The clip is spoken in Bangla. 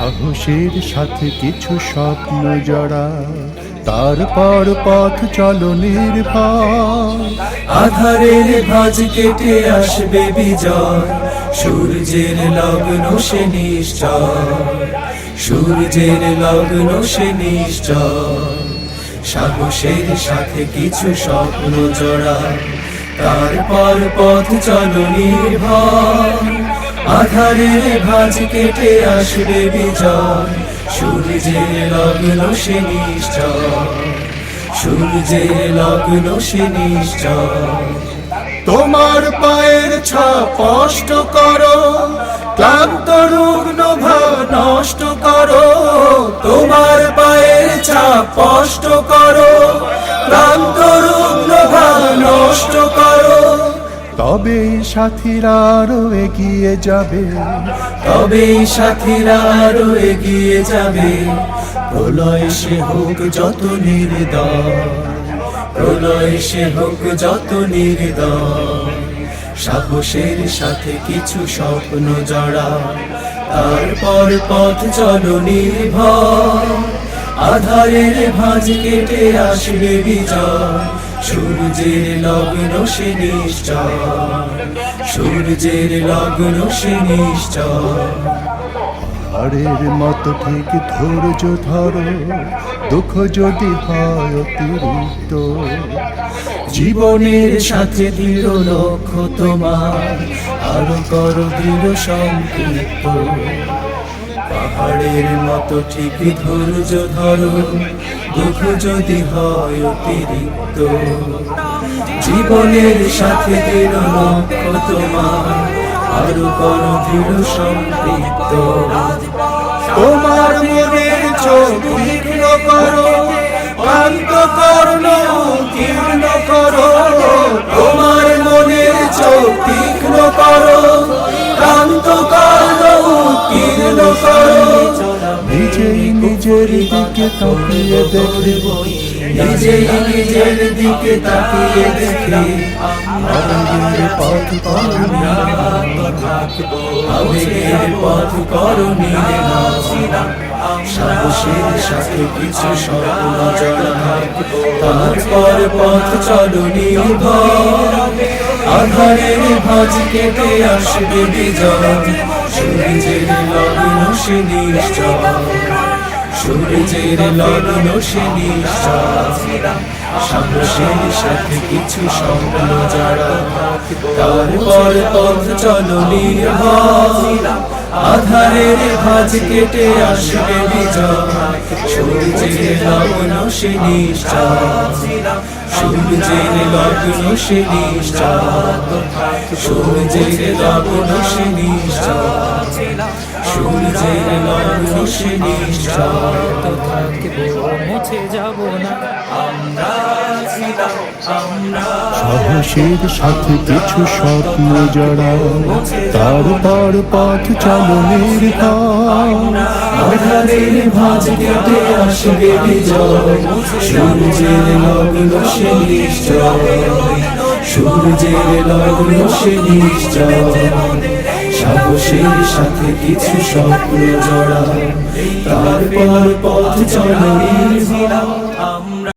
সাহসের সাথে কিছু স্বপ্ন জড়া, তারপর পথ চলো নির্ভয়। আধারের ভাঁজ কেটে আসবে বিজয়, সূর্যের লগ্ন সে নিশ্চয়, সূর্যের লগ্ন সে নিশ্চয়। সাহসের সাথে কিছু স্বপ্ন জড়া, তারপর পথ চলো নির্ভয়। আধারের ভাঁজ কেটে আসবে বিজয়, সূর্যের লগ্ন সে নিশ্চয়, সূর্যের লগ্ন সে নিশ্চয়। তোমার পায়ের ছাপ স্পষ্ট করো, ক্লান্ত রুগ্ন ভাব নষ্ট করো। তোমার পায়ের ছাপ স্পষ্ট করো, ক্লান্ত রুগ্ন ভাব নষ্ট করো। তবে সাথীরা আরো এগিয়ে যাবে, তবে সাথীরা আরো এগিয়ে যাবে। প্রলয় সে হোক যত নির্দয়, প্রলয় সে হোক যত নির্দয়। সাহসের সাথে কিছু স্বপ্ন জড়া, তারপর পথ চলো নির্ভয়। আধারের ভাঁজ কেটে আসবে বিজয়, সূর্যের লগ্ন সে নিশ্চয়, সূর্যের লগ্ন সে নিশ্চয়। পাহাড়ের মতো ঠিক ধৈর্য ধরো, দুঃখ যদি হয় অতিরিক্ত। জীবনের সাথে দৃঢ় লক্ষ্য তোমার, আরো করো দৃঢ় সম্পৃক্ত। পাহাড়ের মতো ঠিক ধৈর্য ধরো, দুঃখ যদি হয় অতিরিক্ত। জীবনের সাথে দৃঢ় লক্ষ্য তোমার, আরো করো দৃঢ় সম্পৃক্ত। তোমার মনের চোখ তীক্ষ্ণ করো, শান্ত কর্ণ তীক্ষ্ণ করো। তোমার মনের চোখ তীক্ষ্ণ করো, শান্ত কর্ণ তীক্ষ্ণ করো। নিজেই নিজের দিকে তাকিয়ে দেখে, নিজেই নিজের দিকে তাকিয়ে দেখে। আবেগের পথ করো আবেগের পথ করো নির্ভয়। সাহসের সাথে কিছু স্বপ্ন জড়া, তারপর পথ চলো নির্ভয়। আধারের ভাঁজ কেটে আসবে বিজয়, সূর্যের লগ্ন সে নিশ্চয়, সূর্যের লগ্ন সে নিশ্চয়। সাহসের সাথে কিছু স্বপ্ন জড়া, তারপর পথ চলো নির্ভয়। আধারের ভাঁজ কেটে আসবে বিজয়, সূর্যের লগ্ন সে নিশ্চয়, সূর্যের লগ্ন সে নিশ্চয়, সূর্যের লগ্ন সে নিশ্চয়, সূর্যের লগ্ন সে নিশ্চয়। মুছে যাব না আমরা ছিলাম, আমরা সাহসের সাথে কিছু স্বপ্ন জড়া, তারপর পথ চলো নির্ভয়। আধারের ভাঁজ কেটে আসবে বিজয়, সূর্যের লগ্ন সে নিশ্চয়, সূর্যের লগ্ন সে নিশ্চয়। সাহসের সাথে কিছু স্বপ্ন জড়া, তারপর পথ চলো নির্ভয়।